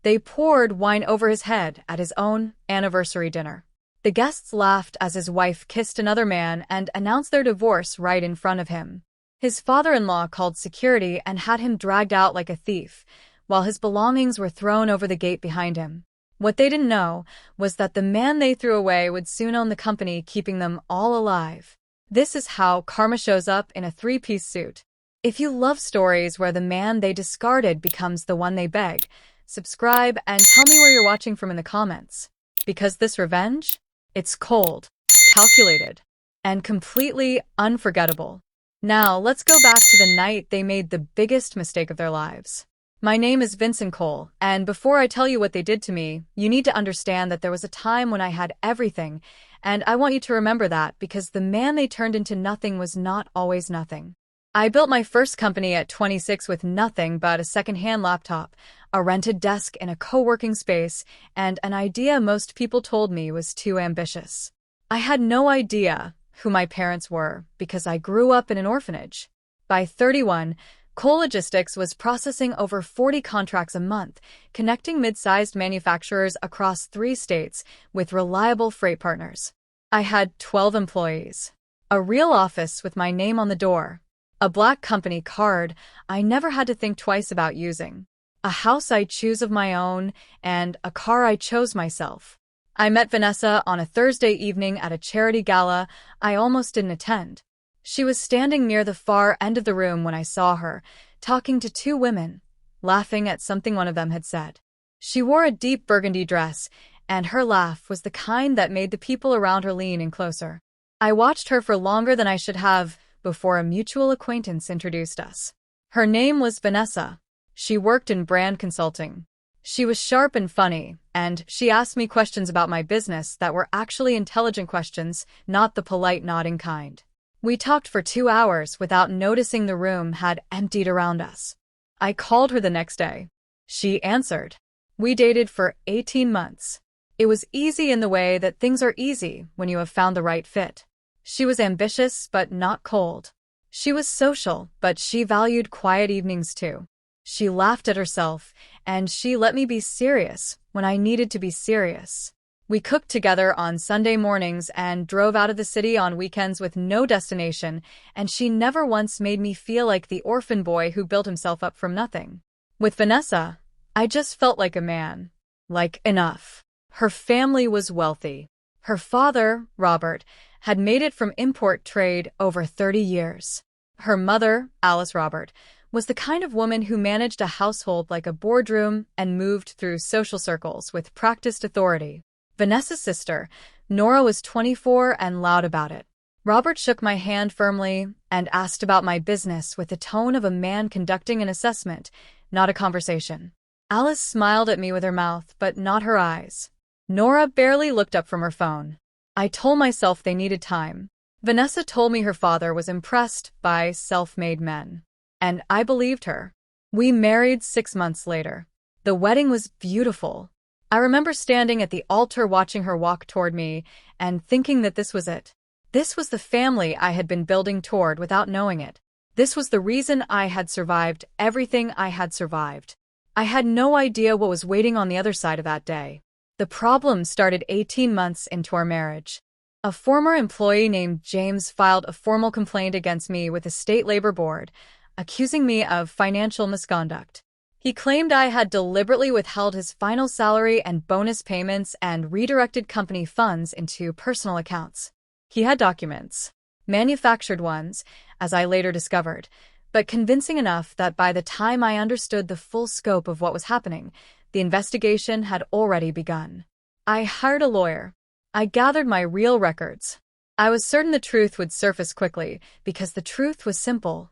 They poured wine over his head at his own anniversary dinner. The guests laughed as his wife kissed another man and announced their divorce right in front of him. His father-in-law called security and had him dragged out like a thief, while his belongings were thrown over the gate behind him. What they didn't know was that the man they threw away would soon own the company, keeping them all alive. This is how karma shows up in a three-piece suit. If you love stories where the man they discarded becomes the one they beg, subscribe and tell me where you're watching from in the comments. Because this revenge? It's cold, calculated, and completely unforgettable. Now, let's go back to the night they made the biggest mistake of their lives. My name is Vincent Cole, and before I tell you what they did to me, you need to understand that there was a time when I had everything, and I want you to remember that because the man they turned into nothing was not always nothing. I built my first company at 26 with nothing but a second-hand laptop, a rented desk in a co-working space, and an idea most people told me was too ambitious. I had no idea who my parents were because I grew up in an orphanage. By 31, Cole Logistics was processing over 40 contracts a month, connecting mid-sized manufacturers across 3 states with reliable freight partners. I had 12 employees, a real office with my name on the door, a black company card I never had to think twice about using, a house I choose of my own, and a car I chose myself. I met Vanessa on a Thursday evening at a charity gala I almost didn't attend. She was standing near the far end of the room when I saw her, talking to 2 women, laughing at something one of them had said. She wore a deep burgundy dress, and her laugh was the kind that made the people around her lean in closer. I watched her for longer than I should have before a mutual acquaintance introduced us. Her name was Vanessa. She worked in brand consulting. She was sharp and funny, and she asked me questions about my business that were actually intelligent questions, not the polite nodding kind. We talked for 2 hours without noticing the room had emptied around us. I called her the next day. She answered. We dated for 18 months. It was easy in the way that things are easy when you have found the right fit. She was ambitious but not cold. She was social, but she valued quiet evenings too. She laughed at herself, and she let me be serious when I needed to be serious. We cooked together on Sunday mornings and drove out of the city on weekends with no destination, and she never once made me feel like the orphan boy who built himself up from nothing. With Vanessa, I just felt like a man. Like enough. Her family was wealthy. Her father, Robert, had made it from import trade over 30 years. Her mother, Alice Robert, was the kind of woman who managed a household like a boardroom and moved through social circles with practiced authority. Vanessa's sister, Nora, was 24 and loud about it. Robert shook my hand firmly and asked about my business with the tone of a man conducting an assessment, not a conversation. Alice smiled at me with her mouth, but not her eyes. Nora barely looked up from her phone. I told myself they needed time. Vanessa told me her father was impressed by self-made men. And I believed her. We married 6 months later. The wedding was beautiful. I remember standing at the altar watching her walk toward me and thinking that this was it. This was the family I had been building toward without knowing it. This was the reason I had survived everything I had survived. I had no idea what was waiting on the other side of that day. The problem started 18 months into our marriage. A former employee named James filed a formal complaint against me with the state labor board, accusing me of financial misconduct. He claimed I had deliberately withheld his final salary and bonus payments and redirected company funds into personal accounts. He had documents, manufactured ones, as I later discovered, but convincing enough that by the time I understood the full scope of what was happening, the investigation had already begun. I hired a lawyer. I gathered my real records. I was certain the truth would surface quickly, because the truth was simple.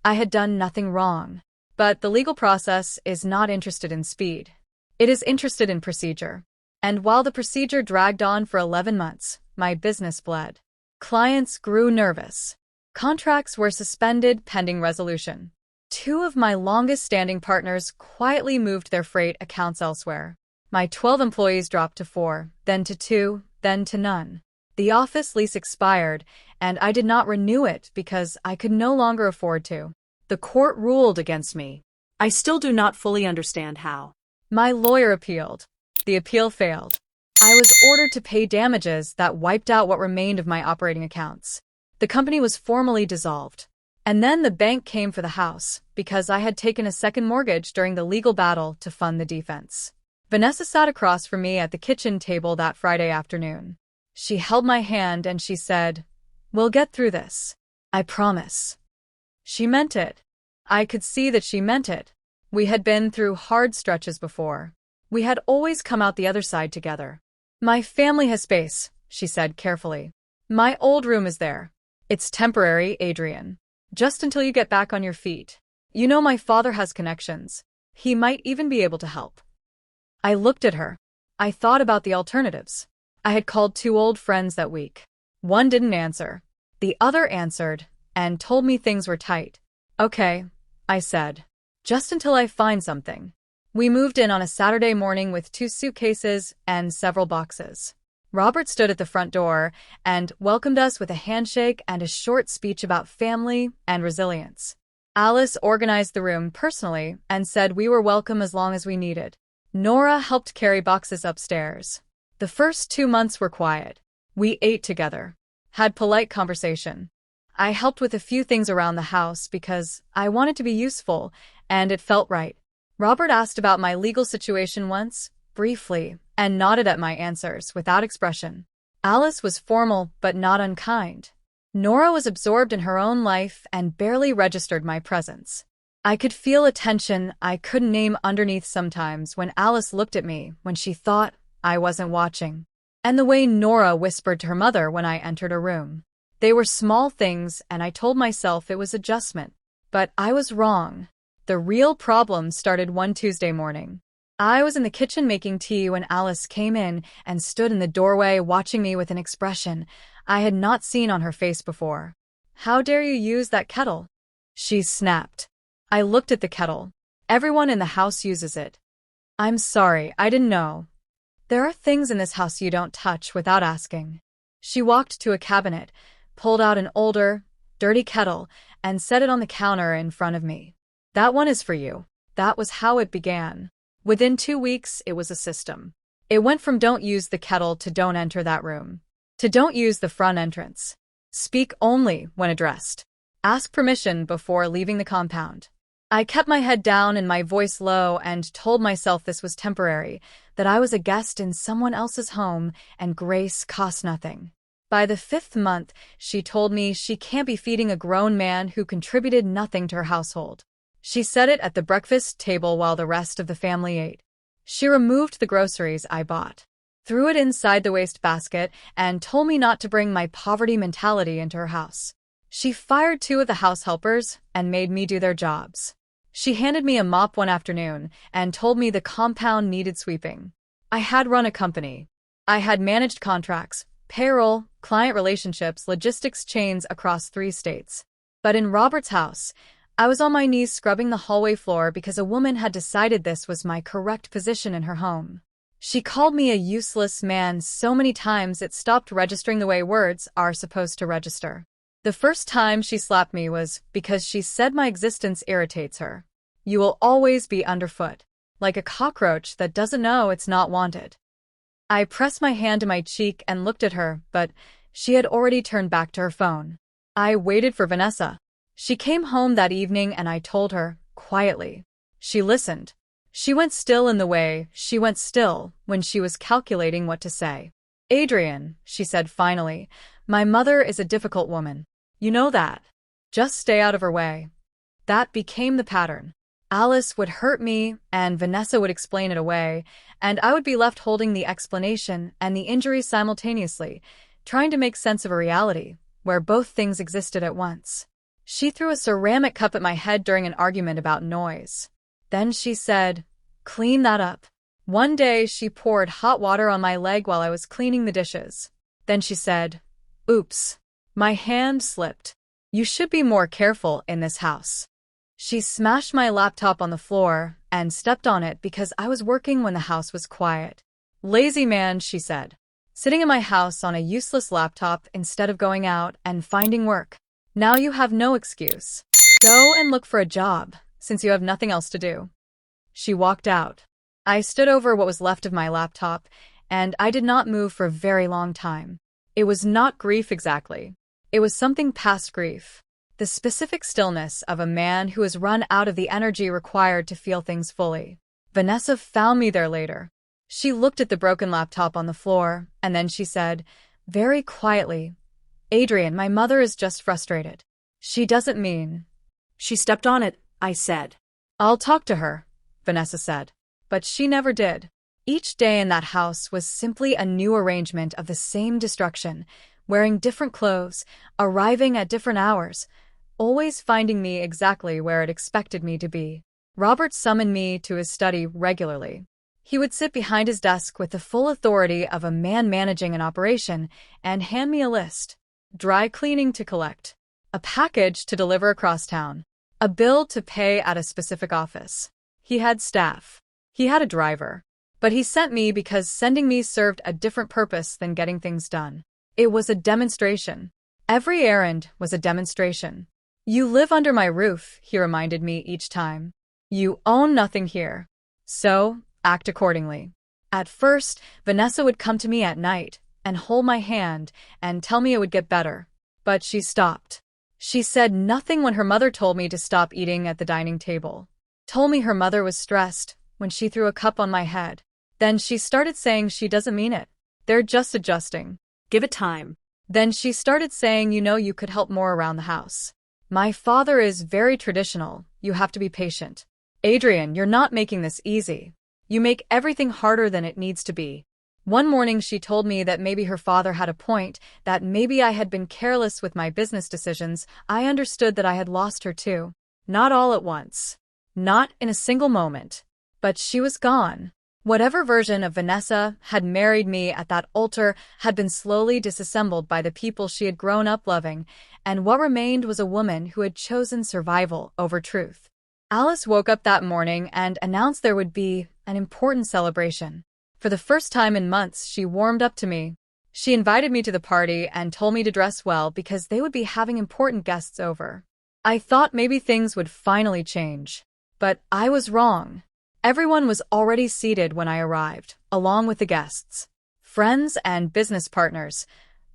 I had done nothing wrong. But the legal process is not interested in speed. It is interested in procedure. And while the procedure dragged on for 11 months, my business bled. Clients grew nervous. Contracts were suspended pending resolution. 2 of my longest-standing partners quietly moved their freight accounts elsewhere. My 12 employees dropped to 4, then to 2, then to none. The office lease expired, and I did not renew it because I could no longer afford to. The court ruled against me. I still do not fully understand how. My lawyer appealed. The appeal failed. I was ordered to pay damages that wiped out what remained of my operating accounts. The company was formally dissolved. And then the bank came for the house, because I had taken a second mortgage during the legal battle to fund the defense. Vanessa sat across from me at the kitchen table that Friday afternoon. She held my hand and she said, "We'll get through this. I promise." She meant it. I could see that she meant it. We had been through hard stretches before. We had always come out the other side together. "My family has space," she said carefully. "My old room is there. It's temporary, Adrian. Just until you get back on your feet. You know my father has connections. He might even be able to help." I looked at her. I thought about the alternatives. I had called 2 old friends that week. One didn't answer. The other answered and told me things were tight. "Okay," I said. "Just until I find something." We moved in on a Saturday morning with 2 suitcases and several boxes. Robert stood at the front door and welcomed us with a handshake and a short speech about family and resilience. Alice organized the room personally and said we were welcome as long as we needed. Nora helped carry boxes upstairs. The first 2 months were quiet. We ate together, had polite conversation. I helped with a few things around the house because I wanted to be useful, and it felt right. Robert asked about my legal situation once, briefly, and nodded at my answers without expression. Alice was formal but not unkind. Nora was absorbed in her own life and barely registered my presence. I could feel a tension I couldn't name underneath sometimes when Alice looked at me when she thought I wasn't watching. And the way Nora whispered to her mother when I entered a room. They were small things and I told myself it was adjustment. But I was wrong. The real problem started one Tuesday morning. I was in the kitchen making tea when Alice came in and stood in the doorway watching me with an expression I had not seen on her face before. "How dare you use that kettle?" she snapped. I looked at the kettle. "Everyone in the house uses it." "I'm sorry, I didn't know. There are things in this house you don't touch without asking." She walked to a cabinet, pulled out an older, dirty kettle, and set it on the counter in front of me. "That one is for you." That was how it began. Within 2 weeks, it was a system. It went from "don't use the kettle" to "don't enter that room," to "don't use the front entrance." Speak only when addressed. Ask permission before leaving the compound. I kept my head down and my voice low and told myself this was temporary, that I was a guest in someone else's home and grace cost nothing. By the 5th month, she told me she can't be feeding a grown man who contributed nothing to her household. She said it at the breakfast table while the rest of the family ate. She removed the groceries I bought, threw it inside the wastebasket, and told me not to bring my poverty mentality into her house. She fired 2 of the house helpers and made me do their jobs. She handed me a mop one afternoon and told me the compound needed sweeping. I had run a company. I had managed contracts, payroll, client relationships, logistics chains across 3 states. But in Robert's house, I was on my knees scrubbing the hallway floor because a woman had decided this was my correct position in her home. She called me a useless man so many times it stopped registering the way words are supposed to register. The first time she slapped me was because she said my existence irritates her. "You will always be underfoot, like a cockroach that doesn't know it's not wanted." I pressed my hand to my cheek and looked at her, but she had already turned back to her phone. I waited for Vanessa. She came home that evening and I told her, quietly. She listened. She went still in the way she went still when she was calculating what to say. "Adrian," she said finally, "my mother is a difficult woman. You know that. Just stay out of her way." That became the pattern. Alice would hurt me and Vanessa would explain it away, and I would be left holding the explanation and the injury simultaneously, trying to make sense of a reality where both things existed at once. She threw a ceramic cup at my head during an argument about noise. Then she said, "Clean that up." One day she poured hot water on my leg while I was cleaning the dishes. Then she said, "Oops." My hand slipped. "You should be more careful in this house." She smashed my laptop on the floor and stepped on it because I was working when the house was quiet. "Lazy man," she said. "Sitting in my house on a useless laptop instead of going out and finding work. Now you have no excuse. Go and look for a job, since you have nothing else to do." She walked out. I stood over what was left of my laptop, and I did not move for a very long time. It was not grief exactly. It was something past grief. The specific stillness of a man who has run out of the energy required to feel things fully. Vanessa found me there later. She looked at the broken laptop on the floor, and then she said, very quietly, Adrian, my mother is just frustrated. She doesn't mean. She stepped on it, I said. I'll talk to her, Vanessa said. But she never did. Each day in that house was simply a new arrangement of the same destruction, wearing different clothes, arriving at different hours, always finding me exactly where it expected me to be. Robert summoned me to his study regularly. He would sit behind his desk with the full authority of a man managing an operation and hand me a list. Dry cleaning to collect, a package to deliver across town, a bill to pay at a specific office. He had staff. He had a driver. But he sent me because sending me served a different purpose than getting things done. It was a demonstration. Every errand was a demonstration. You live under my roof, he reminded me each time. You own nothing here. So, act accordingly. At first, Vanessa would come to me at night and hold my hand and tell me it would get better. But she stopped. She said nothing when her mother told me to stop eating at the dining table. Told me her mother was stressed when she threw a cup on my head. Then she started saying she doesn't mean it. They're just adjusting. Give it time. Then she started saying, you could help more around the house. My father is very traditional. You have to be patient. Adrian, you're not making this easy. You make everything harder than it needs to be. One morning she told me that maybe her father had a point, that maybe I had been careless with my business decisions. I understood that I had lost her too. Not all at once. Not in a single moment. But she was gone. Whatever version of Vanessa had married me at that altar had been slowly disassembled by the people she had grown up loving, and what remained was a woman who had chosen survival over truth. Alice woke up that morning and announced there would be an important celebration. For the first time in months, she warmed up to me. She invited me to the party and told me to dress well because they would be having important guests over. I thought maybe things would finally change. But I was wrong. Everyone was already seated when I arrived, along with the guests. Friends and business partners,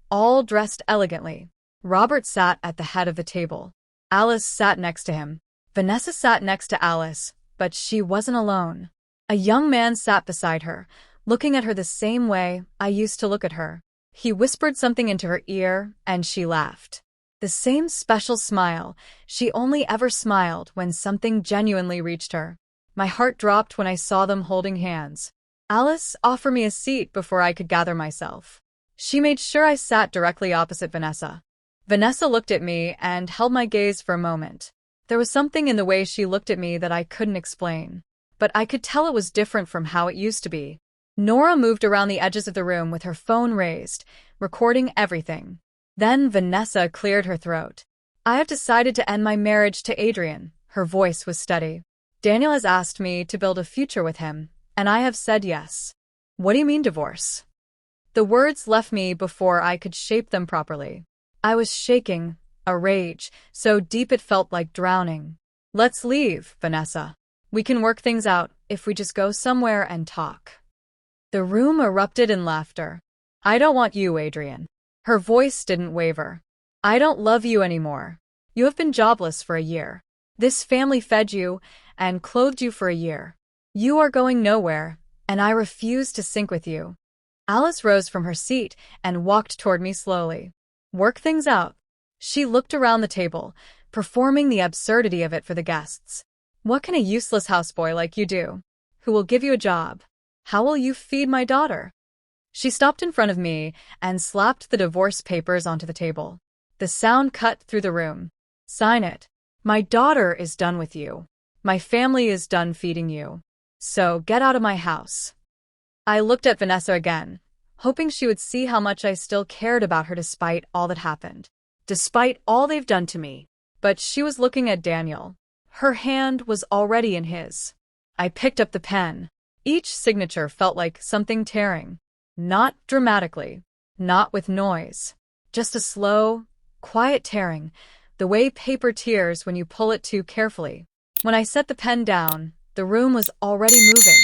all dressed elegantly. Robert sat at the head of the table. Alice sat next to him. Vanessa sat next to Alice, but she wasn't alone. A young man sat beside her, looking at her the same way I used to look at her. He whispered something into her ear, and she laughed. The same special smile. She only ever smiled when something genuinely reached her. My heart dropped when I saw them holding hands. Alice offered me a seat before I could gather myself. She made sure I sat directly opposite Vanessa. Vanessa looked at me and held my gaze for a moment. There was something in the way she looked at me that I couldn't explain. But I could tell it was different from how it used to be. Nora moved around the edges of the room with her phone raised, recording everything. Then Vanessa cleared her throat. I have decided to end my marriage to Adrian. Her voice was steady. Daniel has asked me to build a future with him, and I have said yes. What do you mean divorce? The words left me before I could shape them properly. I was shaking, a rage, so deep it felt like drowning. Let's leave, Vanessa. We can work things out if we just go somewhere and talk. The room erupted in laughter. I don't want you, Adrian. Her voice didn't waver. I don't love you anymore. You have been jobless for a year. This family fed you and clothed you for a year. You are going nowhere, and I refuse to sink with you. Alice rose from her seat and walked toward me slowly. Work things out. She looked around the table, performing the absurdity of it for the guests. What can a useless houseboy like you do? Who will give you a job? How will you feed my daughter? She stopped in front of me and slapped the divorce papers onto the table. The sound cut through the room. Sign it. My daughter is done with you. My family is done feeding you. So get out of my house. I looked at Vanessa again, hoping she would see how much I still cared about her despite all that happened. Despite all they've done to me. But she was looking at Daniel. Her hand was already in his. I picked up the pen. Each signature felt like something tearing. Not dramatically. Not with noise. Just a slow, quiet tearing, the way paper tears when you pull it too carefully. When I set the pen down, the room was already moving.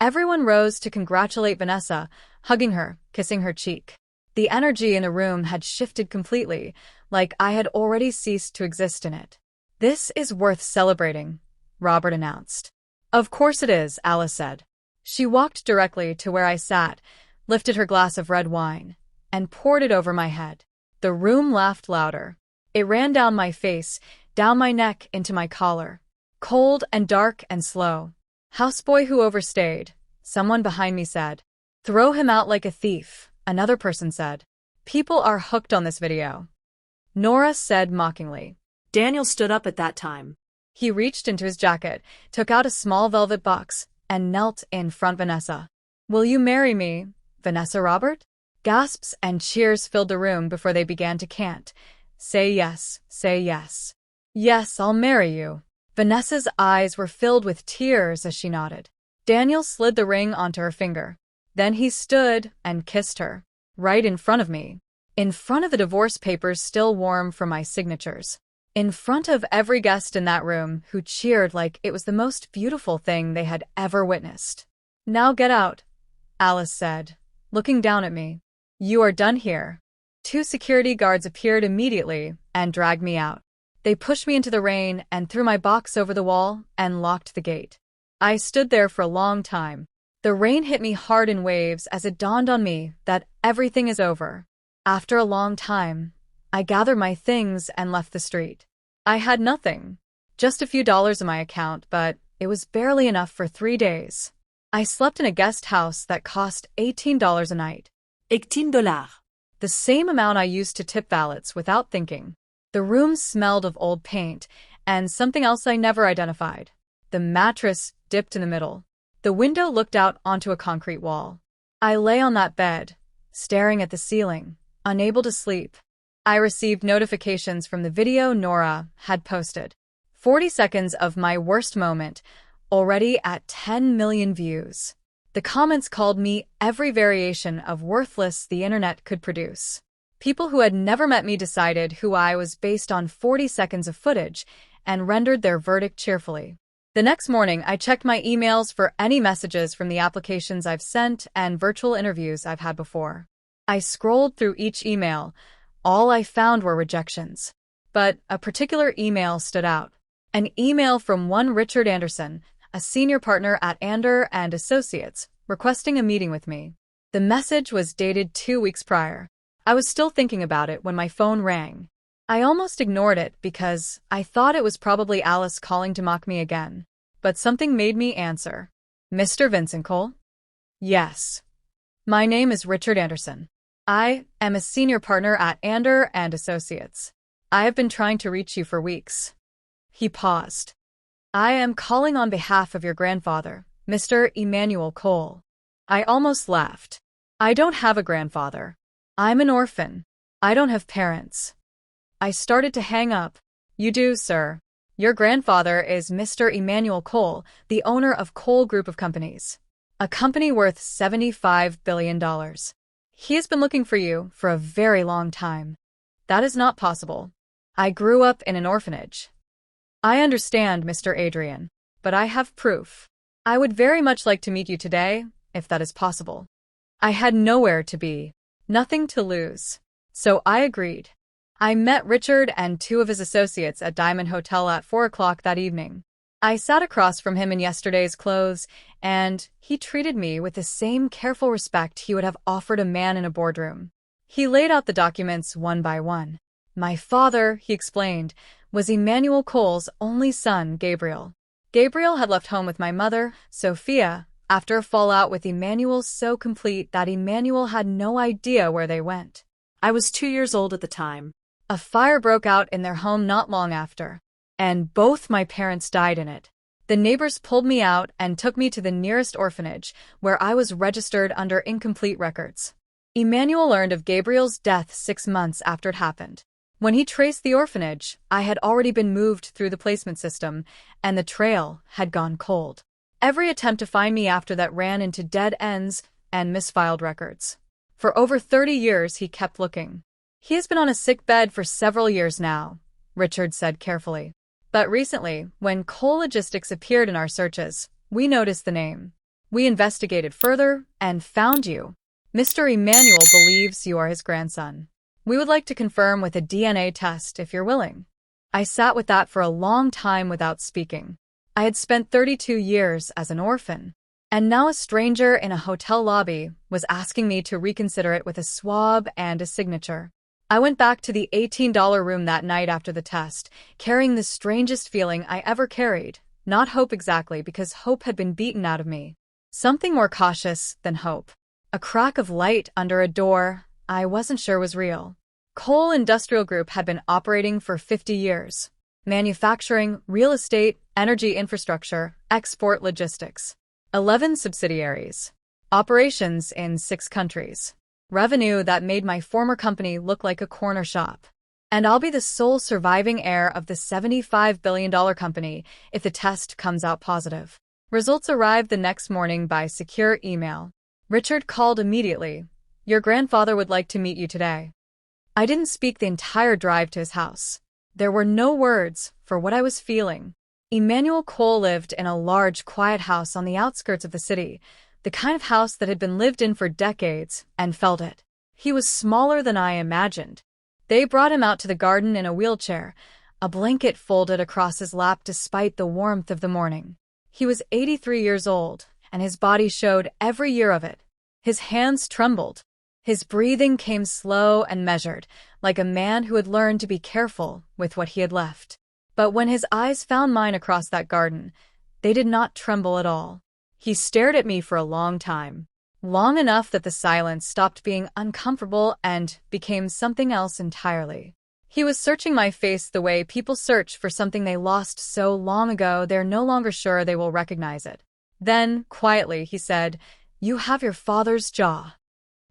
Everyone rose to congratulate Vanessa, hugging her, kissing her cheek. The energy in the room had shifted completely, like I had already ceased to exist in it. "This is worth celebrating," Robert announced. "Of course it is," Alice said. She walked directly to where I sat, lifted her glass of red wine, and poured it over my head. The room laughed louder. It ran down my face, down my neck, into my collar. Cold and dark and slow. "Houseboy who overstayed," someone behind me said. "Throw him out like a thief," another person said. "People are hooked on this video," Nora said mockingly. Daniel stood up at that time. He reached into his jacket, took out a small velvet box, and knelt in front of Vanessa. "Will you marry me, Vanessa Robert?" Gasps and cheers filled the room before they began to chant. "Say yes, say yes. Yes, I'll marry you." Vanessa's eyes were filled with tears as she nodded. Daniel slid the ring onto her finger. Then he stood and kissed her, right in front of me. In front of the divorce papers still warm from my signatures. In front of every guest in that room who cheered like it was the most beautiful thing they had ever witnessed. "Now get out," Alice said, looking down at me. "You are done here." 2 security guards appeared immediately and dragged me out. They pushed me into the rain and threw my box over the wall and locked the gate. I stood there for a long time. The rain hit me hard in waves as it dawned on me that everything is over. After a long time, I gathered my things and left the street. I had nothing, just a few dollars in my account, but it was barely enough for 3 days. I slept in a guest house that cost $18 a night. $18. The same amount I used to tip valets without thinking. The room smelled of old paint, and something else I never identified. The mattress dipped in the middle. The window looked out onto a concrete wall. I lay on that bed, staring at the ceiling, unable to sleep. I received notifications from the video Nora had posted. 40 seconds of my worst moment, already at 10 million views. The comments called me every variation of worthless the internet could produce. People who had never met me decided who I was based on 40 seconds of footage and rendered their verdict cheerfully. The next morning, I checked my emails for any messages from the applications I've sent and virtual interviews I've had before. I scrolled through each email. All I found were rejections. But a particular email stood out. An email from one Richard Anderson, a senior partner at Heir and Associates, requesting a meeting with me. The message was dated 2 weeks prior. I was still thinking about it when my phone rang. I almost ignored it because I thought it was probably Alice calling to mock me again. But something made me answer. "Mr. Vincent Cole?" "Yes. My name is Richard Anderson. I am a senior partner at Heir and Associates. I have been trying to reach you for weeks." He paused. "I am calling on behalf of your grandfather, Mr. Emmanuel Cole." I almost laughed. "I don't have a grandfather. I'm an orphan. I don't have parents." I started to hang up. "You do, sir. Your grandfather is Mr. Emmanuel Cole, the owner of Cole Group of Companies, a company worth $75 billion. He has been looking for you for a very long time." "That is not possible. I grew up in an orphanage." "I understand, Mr. Adrian, but I have proof. I would very much like to meet you today, if that is possible." I had nowhere to be. Nothing to lose. So I agreed. I met Richard and 2 of his associates at Diamond Hotel at 4 o'clock that evening. I sat across from him in yesterday's clothes, and he treated me with the same careful respect he would have offered a man in a boardroom. He laid out the documents one by one. My father, he explained, was Emmanuel Cole's only son, Gabriel. Gabriel had left home with my mother, Sophia, after a fallout with Emmanuel so complete that Emmanuel had no idea where they went. I was 2 years old at the time. A fire broke out in their home not long after, and both my parents died in it. The neighbors pulled me out and took me to the nearest orphanage, where I was registered under incomplete records. Emmanuel learned of Gabriel's death 6 months after it happened. When he traced the orphanage, I had already been moved through the placement system, and the trail had gone cold. Every attempt to find me after that ran into dead ends and misfiled records. For over 30 years, he kept looking. "He has been on a sick bed for several years now," Richard said carefully. "But recently, when Cole Logistics appeared in our searches, we noticed the name. We investigated further and found you. Mr. Emmanuel believes you are his grandson. We would like to confirm with a DNA test if you're willing." I sat with that for a long time without speaking. I had spent 32 years as an orphan, and now a stranger in a hotel lobby was asking me to reconsider it with a swab and a signature. I went back to the $18 room that night after the test, carrying the strangest feeling I ever carried. Not hope exactly, because hope had been beaten out of me. Something more cautious than hope. A crack of light under a door I wasn't sure was real. Coal Industrial Group had been operating for 50 years. Manufacturing, real estate, energy infrastructure, export logistics. 11 subsidiaries. Operations in 6 countries. Revenue that made my former company look like a corner shop. And I'll be the sole surviving heir of the $75 billion company if the test comes out positive. Results arrived the next morning by secure email. Richard called immediately. "Your grandfather would like to meet you today." I didn't speak the entire drive to his house. There were no words for what I was feeling. Emmanuel Cole lived in a large, quiet house on the outskirts of the city, the kind of house that had been lived in for decades, and felt it. He was smaller than I imagined. They brought him out to the garden in a wheelchair, a blanket folded across his lap despite the warmth of the morning. He was 83 years old, and his body showed every year of it. His hands trembled. His breathing came slow and measured, like a man who had learned to be careful with what he had left. But when his eyes found mine across that garden, they did not tremble at all. He stared at me for a long time. Long enough that the silence stopped being uncomfortable and became something else entirely. He was searching my face the way people search for something they lost so long ago they're no longer sure they will recognize it. Then, quietly, he said, "You have your father's jaw."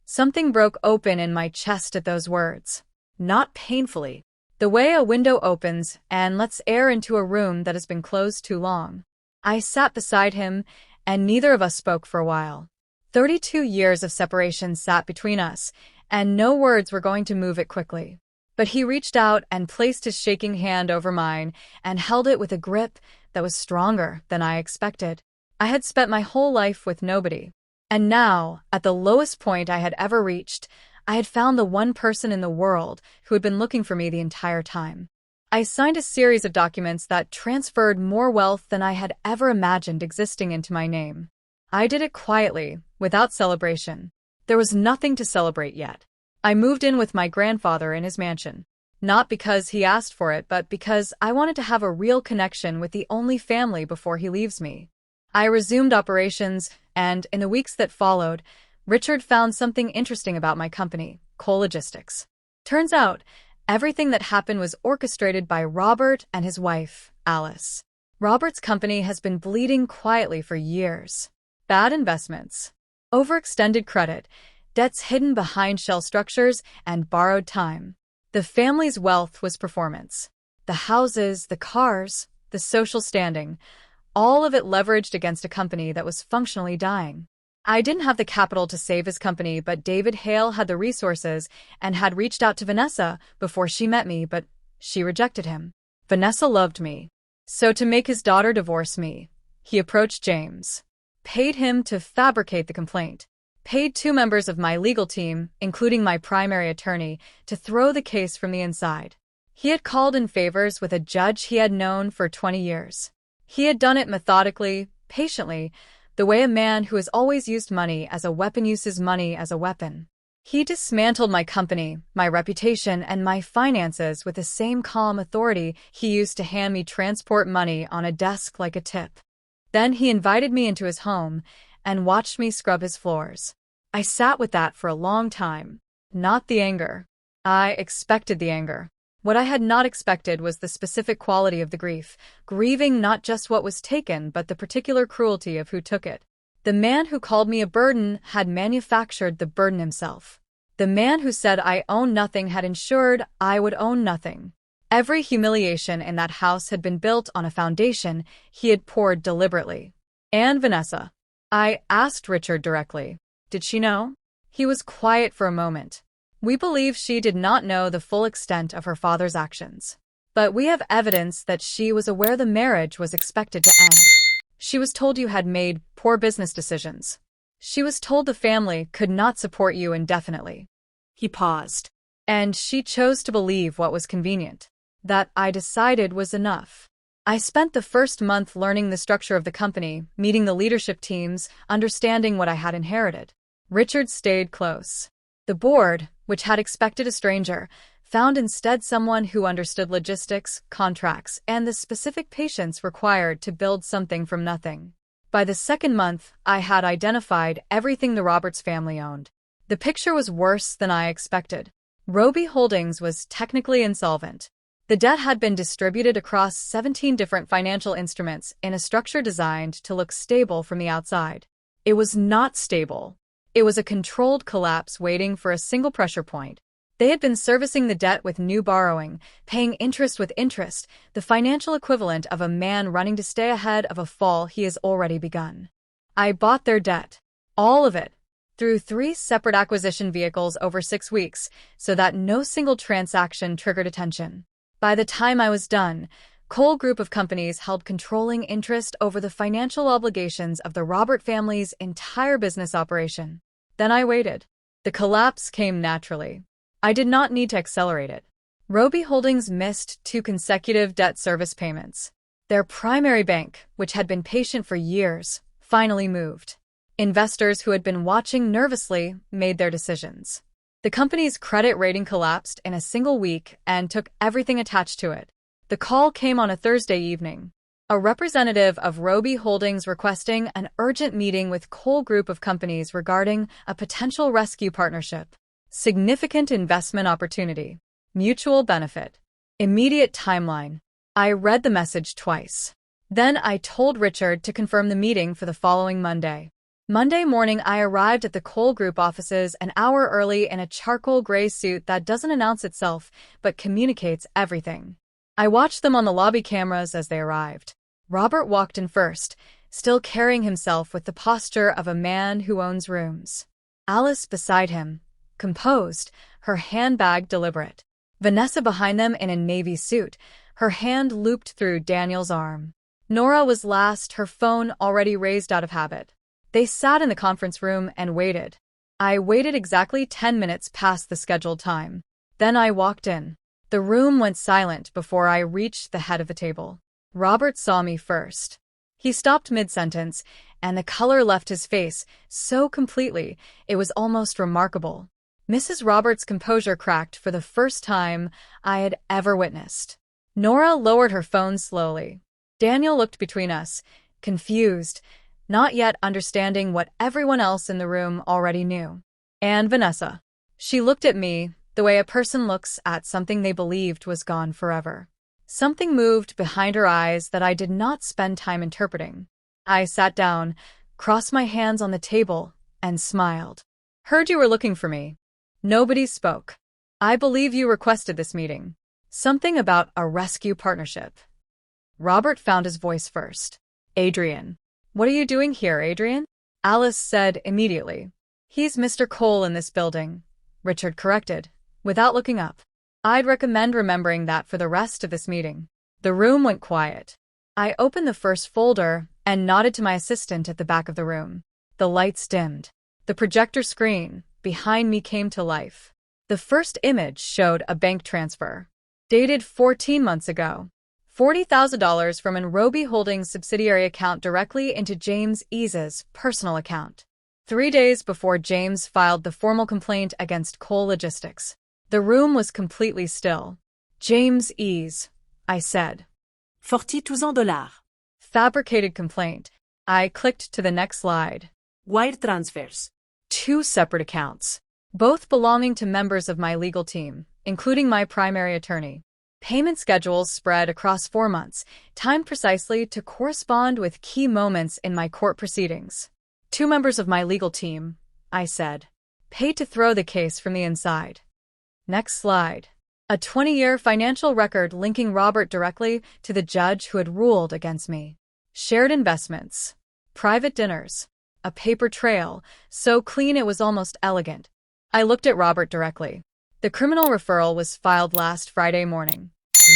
Something broke open in my chest at those words. Not painfully. The way a window opens and lets air into a room that has been closed too long. I sat beside him, and neither of us spoke for a while. 32 years of separation sat between us, and no words were going to move it quickly. But he reached out and placed his shaking hand over mine and held it with a grip that was stronger than I expected. I had spent my whole life with nobody. And now, at the lowest point I had ever reached, I had found the one person in the world who had been looking for me the entire time. I signed a series of documents that transferred more wealth than I had ever imagined existing into my name. I did it quietly, without celebration. There was nothing to celebrate yet. I moved in with my grandfather in his mansion. Not because he asked for it, but because I wanted to have a real connection with the only family before he leaves me. I resumed operations, and in the weeks that followed, Richard found something interesting about my company, Coal Logistics. Turns out, everything that happened was orchestrated by Robert and his wife, Alice. Robert's company has been bleeding quietly for years. Bad investments, overextended credit, debts hidden behind shell structures, and borrowed time. The family's wealth was performance. The houses, the cars, the social standing, all of it leveraged against a company that was functionally dying. I didn't have the capital to save his company, but David Hale had the resources and had reached out to Vanessa before she met me, but she rejected him. Vanessa loved me. So to make his daughter divorce me, he approached James, paid him to fabricate the complaint, paid 2 members of my legal team, including my primary attorney, to throw the case from the inside. He had called in favors with a judge he had known for 20 years. He had done it methodically, patiently, the way a man who has always used money as a weapon uses money as a weapon. He dismantled my company, my reputation, and my finances with the same calm authority he used to hand me transport money on a desk like a tip. Then he invited me into his home and watched me scrub his floors. I sat with that for a long time. Not the anger. I expected the anger. What I had not expected was the specific quality of the grief, grieving not just what was taken but the particular cruelty of who took it. The man who called me a burden had manufactured the burden himself. The man who said I own nothing had ensured I would own nothing. Every humiliation in that house had been built on a foundation he had poured deliberately. And Vanessa? I asked Richard directly. Did she know? He was quiet for a moment. We believe she did not know the full extent of her father's actions. But we have evidence that she was aware the marriage was expected to end. She was told you had made poor business decisions. She was told the family could not support you indefinitely. He paused. And she chose to believe what was convenient. That, I decided, was enough. I spent the first month learning the structure of the company, meeting the leadership teams, understanding what I had inherited. Richard stayed close. The board, which had expected a stranger, found instead someone who understood logistics, contracts, and the specific patience required to build something from nothing. By the second month, I had identified everything the Roberts family owned. The picture was worse than I expected. Roby Holdings was technically insolvent. The debt had been distributed across 17 different financial instruments in a structure designed to look stable from the outside. It was not stable. It was a controlled collapse waiting for a single pressure point. They had been servicing the debt with new borrowing, paying interest with interest, the financial equivalent of a man running to stay ahead of a fall he has already begun. I bought their debt. All of it. Through 3 separate acquisition vehicles over 6 weeks, so that no single transaction triggered attention. By the time I was done, Cole Group of companies held controlling interest over the financial obligations of the Robert family's entire business operation. Then I waited. The collapse came naturally. I did not need to accelerate it. Roby Holdings missed 2 consecutive debt service payments. Their primary bank, which had been patient for years, finally moved. Investors who had been watching nervously made their decisions. The company's credit rating collapsed in a single week and took everything attached to it. The call came on a Thursday evening. A representative of Roby Holdings requesting an urgent meeting with Cole Group of companies regarding a potential rescue partnership. Significant investment opportunity. Mutual benefit. Immediate timeline. I read the message twice. Then I told Richard to confirm the meeting for the following Monday. Monday morning, I arrived at the Cole Group offices an hour early in a charcoal gray suit that doesn't announce itself, but communicates everything. I watched them on the lobby cameras as they arrived. Robert walked in first, still carrying himself with the posture of a man who owns rooms. Alice beside him, composed, her handbag deliberate. Vanessa behind them in a navy suit, her hand looped through Daniel's arm. Nora was last, her phone already raised out of habit. They sat in the conference room and waited. I waited exactly 10 minutes past the scheduled time. Then I walked in. The room went silent before I reached the head of the table. Robert saw me first. He stopped mid-sentence, and the color left his face so completely it was almost remarkable. Mrs. Roberts' composure cracked for the first time I had ever witnessed. Nora lowered her phone slowly. Daniel looked between us, confused, not yet understanding what everyone else in the room already knew. And Vanessa. She looked at me the way a person looks at something they believed was gone forever. Something moved behind her eyes that I did not spend time interpreting. I sat down, crossed my hands on the table, and smiled. Heard you were looking for me. Nobody spoke. I believe you requested this meeting. Something about a rescue partnership. Robert found his voice first. Adrian. What are you doing here, Adrian? Alice said immediately. He's Mr. Cole in this building, Richard corrected, without looking up. I'd recommend remembering that for the rest of this meeting. The room went quiet. I opened the first folder and nodded to my assistant at the back of the room. The lights dimmed. The projector screen behind me came to life. The first image showed a bank transfer. Dated 14 months ago. $40,000 from an Roby Holdings subsidiary account directly into James Ease's personal account. 3 days before James filed the formal complaint against Cole Logistics. The room was completely still. James Ease, I said. $42,000. Fabricated complaint. I clicked to the next slide. Wire transfers. 2 separate accounts, both belonging to members of my legal team, including my primary attorney. Payment schedules spread across 4 months, timed precisely to correspond with key moments in my court proceedings. 2 members of my legal team, I said, paid to throw the case from the inside. Next slide. A 20-year financial record linking Robert directly to the judge who had ruled against me. Shared investments. Private dinners. A paper trail, so clean it was almost elegant. I looked at Robert directly. The criminal referral was filed last Friday morning.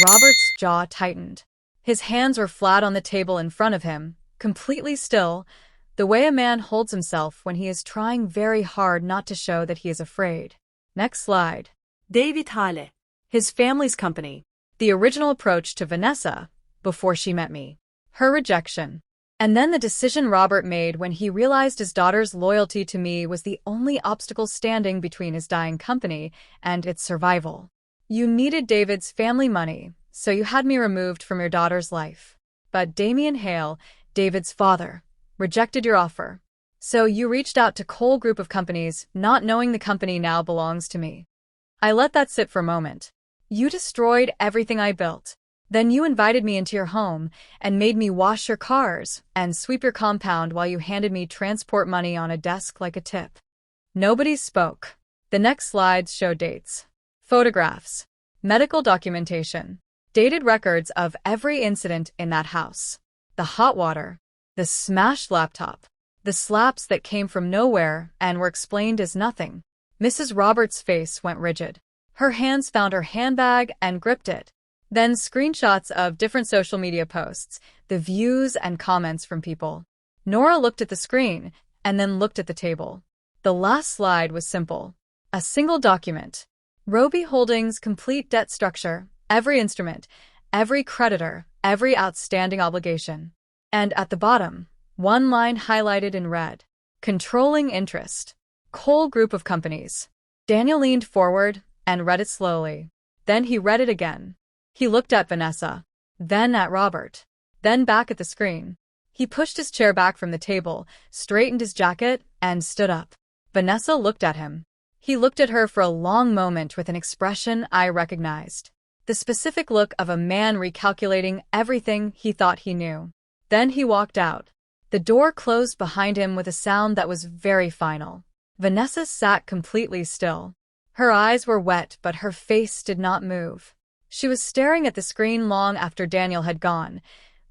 Robert's jaw tightened. His hands were flat on the table in front of him, completely still, the way a man holds himself when he is trying very hard not to show that he is afraid. Next slide. David Heir. His family's company. The original approach to Vanessa before she met me. Her rejection. And then the decision Robert made when he realized his daughter's loyalty to me was the only obstacle standing between his dying company and its survival. You needed David's family money, so you had me removed from your daughter's life. But Damien Hale, David's father, rejected your offer. So you reached out to Cole Group of companies, not knowing the company now belongs to me. I let that sit for a moment. You destroyed everything I built. Then you invited me into your home and made me wash your cars and sweep your compound while you handed me transport money on a desk like a tip. Nobody spoke. The next slides show dates, photographs, medical documentation, dated records of every incident in that house. The hot water, the smashed laptop, the slaps that came from nowhere and were explained as nothing. Mrs. Roberts' face went rigid. Her hands found her handbag and gripped it. Then screenshots of different social media posts, the views and comments from people. Nora looked at the screen and then looked at the table. The last slide was simple. A single document. Roby Holdings' complete debt structure, every instrument, every creditor, every outstanding obligation. And at the bottom, one line highlighted in red. Controlling interest. Cole Group of companies. Daniel leaned forward and read it slowly. Then he read it again. He looked at Vanessa, then at Robert, then back at the screen. He pushed his chair back from the table, straightened his jacket, and stood up. Vanessa looked at him. He looked at her for a long moment with an expression I recognized. The specific look of a man recalculating everything he thought he knew. Then he walked out. The door closed behind him with a sound that was very final. Vanessa sat completely still. Her eyes were wet, but her face did not move. She was staring at the screen long after Daniel had gone,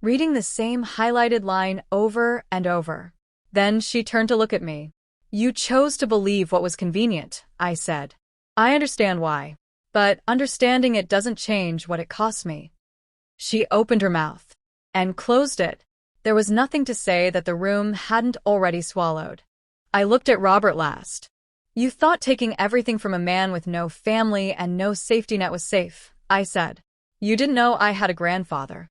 reading the same highlighted line over and over. Then she turned to look at me. You chose to believe what was convenient, I said. I understand why. But understanding it doesn't change what it costs me. She opened her mouth and closed it. There was nothing to say that the room hadn't already swallowed. I looked at Robert last. You thought taking everything from a man with no family and no safety net was safe, I said. You didn't know I had a grandfather.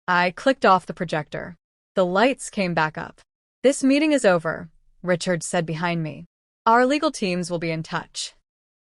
I clicked off the projector. The lights came back up. This meeting is over, Richard said behind me. Our legal teams will be in touch.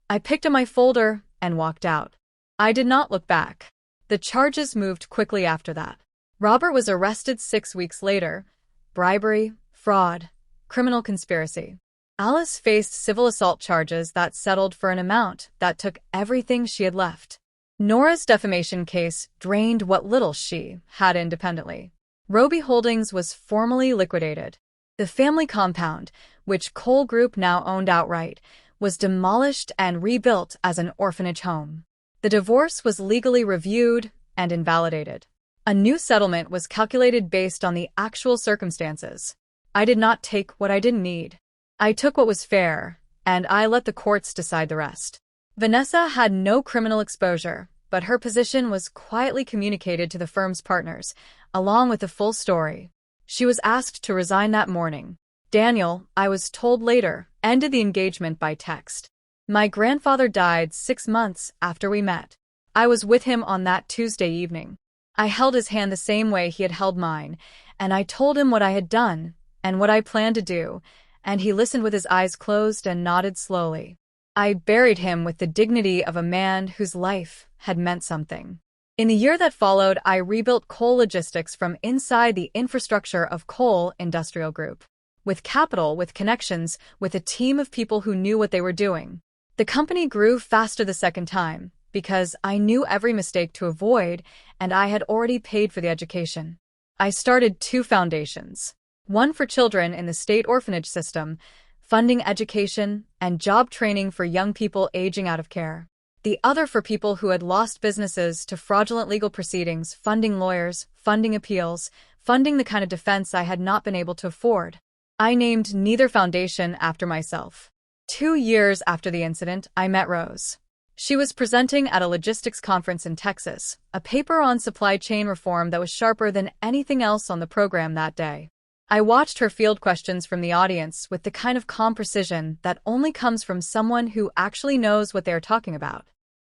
I picked up my folder and walked out. I did not look back. The charges moved quickly after that. Robert was arrested 6 weeks later. Bribery, fraud, criminal conspiracy. Alice faced civil assault charges that settled for an amount that took everything she had left. Nora's defamation case drained what little she had independently. Roby Holdings was formally liquidated. The family compound, which Cole Group now owned outright, was demolished and rebuilt as an orphanage home. The divorce was legally reviewed and invalidated. A new settlement was calculated based on the actual circumstances. I did not take what I didn't need. I took what was fair, and I let the courts decide the rest. Vanessa had no criminal exposure, but her position was quietly communicated to the firm's partners, along with the full story. She was asked to resign that morning. Daniel, I was told later, ended the engagement by text. My grandfather died 6 months after we met. I was with him on that Tuesday evening. I held his hand the same way he had held mine, and I told him what I had done and what I planned to do, and he listened with his eyes closed and nodded slowly. I buried him with the dignity of a man whose life had meant something. In the year that followed, I rebuilt Cole Logistics from inside the infrastructure of Cole Industrial Group. With capital, with connections, with a team of people who knew what they were doing. The company grew faster the second time, because I knew every mistake to avoid, and I had already paid for the education. I started 2 foundations. One for children in the state orphanage system, funding education and job training for young people aging out of care. The other for people who had lost businesses to fraudulent legal proceedings, funding lawyers, funding appeals, funding the kind of defense I had not been able to afford. I named neither foundation after myself. 2 years after the incident, I met Rose. She was presenting at a logistics conference in Texas, a paper on supply chain reform that was sharper than anything else on the program that day. I watched her field questions from the audience with the kind of calm precision that only comes from someone who actually knows what they are talking about.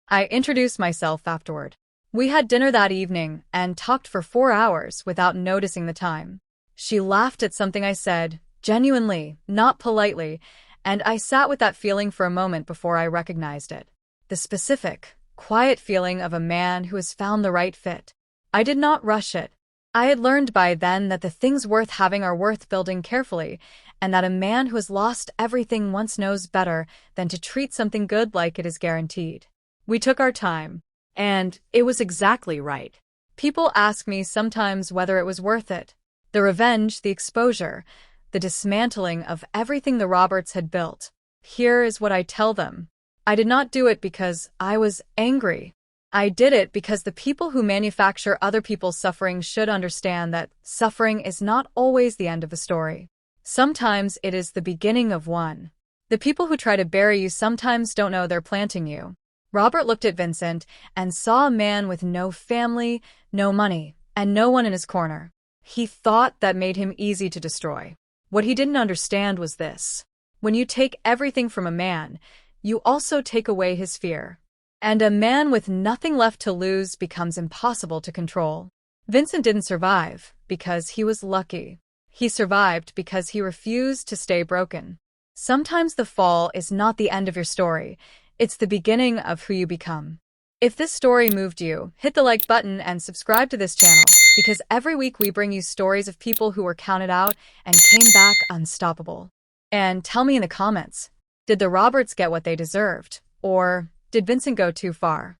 I introduced myself afterward. We had dinner that evening and talked for 4 hours without noticing the time. She laughed at something I said, genuinely, not politely, and I sat with that feeling for a moment before I recognized it. The specific, quiet feeling of a man who has found the right fit. I did not rush it. I had learned by then that the things worth having are worth building carefully, and that a man who has lost everything once knows better than to treat something good like it is guaranteed. We took our time, and it was exactly right. People ask me sometimes whether it was worth it. The revenge, the exposure, the dismantling of everything the Roberts had built. Here is what I tell them. I did not do it because I was angry. I did it because the people who manufacture other people's suffering should understand that suffering is not always the end of a story. Sometimes it is the beginning of one. The people who try to bury you sometimes don't know they're planting you. Robert looked at Vincent and saw a man with no family, no money, and no one in his corner. He thought that made him easy to destroy. What he didn't understand was this. When you take everything from a man, you also take away his fear. And a man with nothing left to lose becomes impossible to control. Vincent didn't survive because he was lucky. He survived because he refused to stay broken. Sometimes the fall is not the end of your story. It's the beginning of who you become. If this story moved you, hit the like button and subscribe to this channel, because every week we bring you stories of people who were counted out and came back unstoppable. And tell me in the comments, did the Roberts get what they deserved? Or did Vincent go too far?